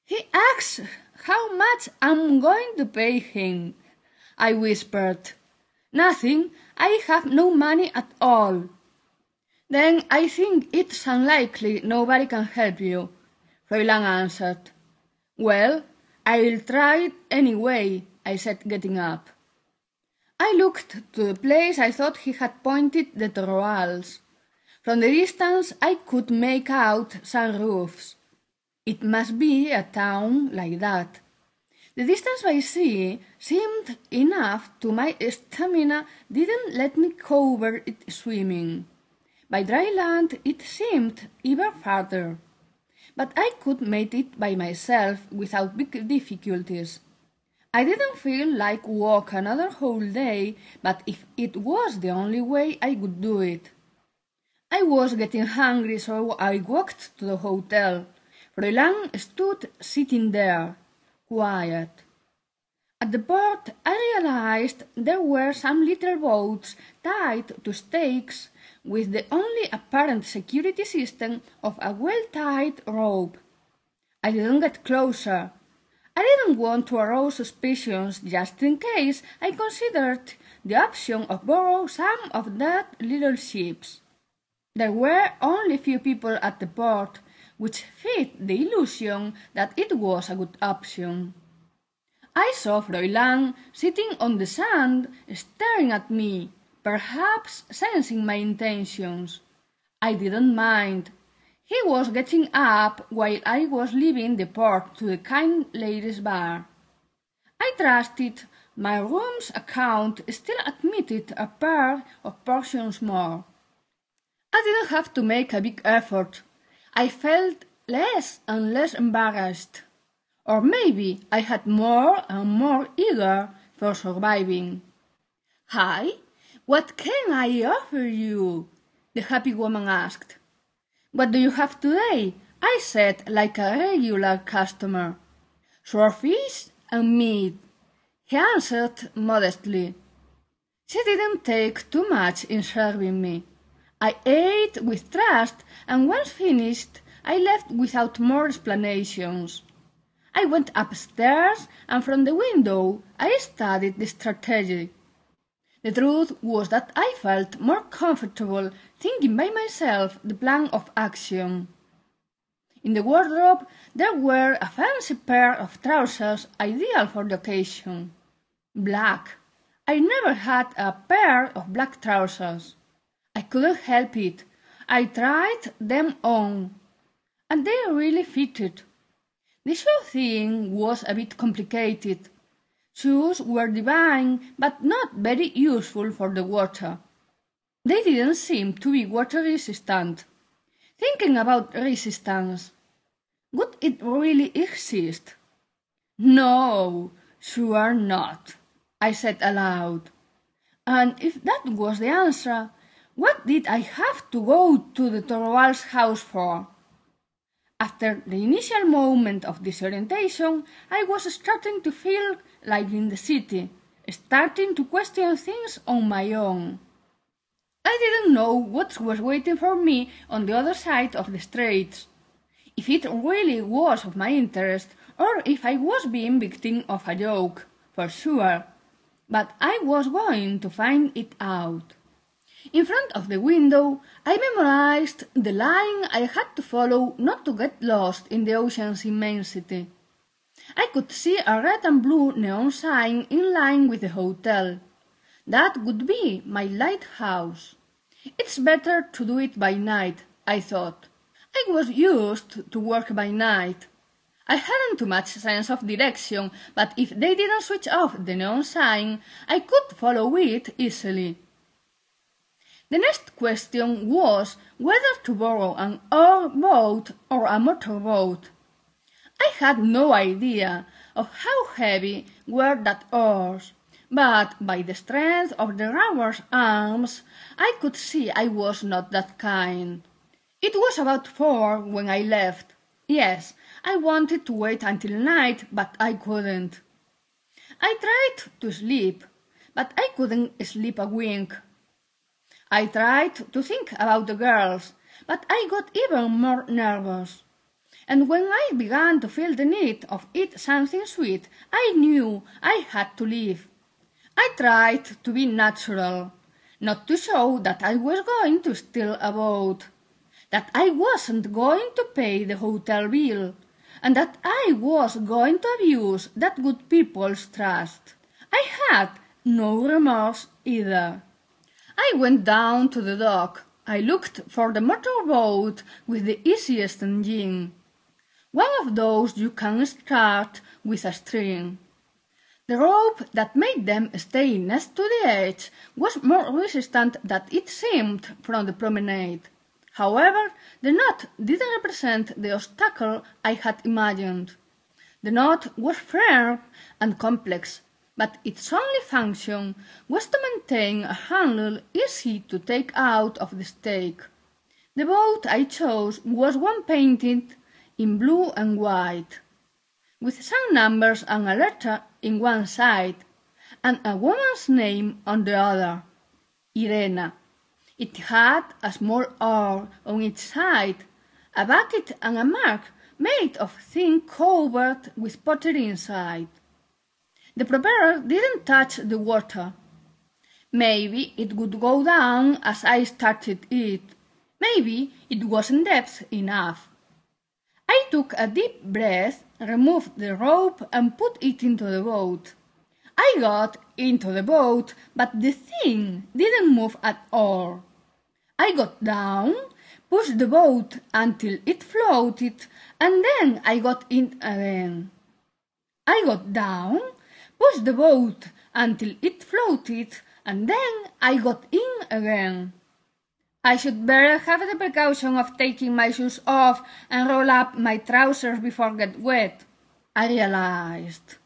He asks how much I'm going to pay him, I whispered. Nothing, I have no money at all. Then I think it's unlikely nobody can help you, Fräulein answered. Well, I'll try it anyway, I said, getting up. I looked to the place I thought he had pointed the torals. From the distance I could make out some roofs. It must be a town like that. The distance by sea seemed enough to my stamina didn't let me cover it swimming. By dry land it seemed even farther. But I could make it by myself without big difficulties. I didn't feel like walk another whole day, but if it was the only way I could do it. I was getting hungry, so I walked to the hotel. Fräulein stood sitting there, quiet. At the port I realized there were some little boats tied to stakes with the only apparent security system of a well-tied rope. I didn't get closer. I didn't want to arouse suspicions just in case I considered the option of borrowing some of that little ships. There were only few people at the port, which fit the illusion that it was a good option. I saw Fräulein sitting on the sand, staring at me, perhaps sensing my intentions. I didn't mind. He was getting up while I was leaving the port to the kind lady's bar. I trusted my room's account still admitted a pair of portions more. I didn't have to make a big effort. I felt less and less embarrassed. Or maybe I had more and more eager for surviving. Hi, what can I offer you? The happy woman asked. What do you have today? I said like a regular customer. Swordfish and meat, he answered modestly. She didn't take too much in serving me. I ate with trust, and once finished, I left without more explanations. I went upstairs, and from the window I studied the strategy. The truth was that I felt more comfortable thinking by myself the plan of action. In the wardrobe there were a fancy pair of trousers ideal for the occasion. Black. I never had a pair of black trousers. I couldn't help it. I tried them on, and they really fitted. The shoe thing was a bit complicated. Shoes were divine, but not very useful for the water. They didn't seem to be water resistant. Thinking about resistance, would it really exist? No, sure not, I said aloud. And if that was the answer, what did I have to go to the Torvalds' house for? After the initial moment of disorientation, I was starting to feel like in the city, starting to question things on my own. I didn't know what was waiting for me on the other side of the straits, if it really was of my interest, or if I was being victim of a joke, for sure. But I was going to find it out. In front of the window, I memorized the line I had to follow not to get lost in the ocean's immensity. I could see a red and blue neon sign in line with the hotel. That would be my lighthouse. It's better to do it by night, I thought. I was used to work by night. I hadn't too much sense of direction, but if they didn't switch off the neon sign, I could follow it easily. The next question was whether to borrow an oar boat or a motorboat. I had no idea of how heavy were that oars, but by the strength of the rowers' arms I could see I was not that kind. It was about 4 when I left. Yes, I wanted to wait until night, but I couldn't. I tried to sleep, but I couldn't sleep a wink. I tried to think about the girls, but I got even more nervous. And when I began to feel the need of eat something sweet, I knew I had to leave. I tried to be natural, not to show that I was going to steal a boat, that I wasn't going to pay the hotel bill, and that I was going to abuse that good people's trust. I had no remorse either. I went down to the dock. I looked for the motorboat with the easiest engine. One of those you can start with a string. The rope that made them stay next to the edge was more resistant than it seemed from the promenade. However, the knot didn't represent the obstacle I had imagined. The knot was firm and complex, but its only function was to maintain a handle easy to take out of the stake. The boat I chose was one painted in blue and white, with some numbers and a letter in one side, and a woman's name on the other, Irena. It had a small oar on its side, a bucket and a mug made of thin covered with pottery inside. The propeller didn't touch the water. Maybe it would go down as I started it. Maybe it wasn't depth enough. I took a deep breath, removed the rope and put it into the boat. I got into the boat, but the thing didn't move at all. I got down, pushed the boat until it floated, and then I got in again. I got down, pushed the boat until it floated, and then I got in again. I should better have the precaution of taking my shoes off and roll up my trousers before get wet, I realized.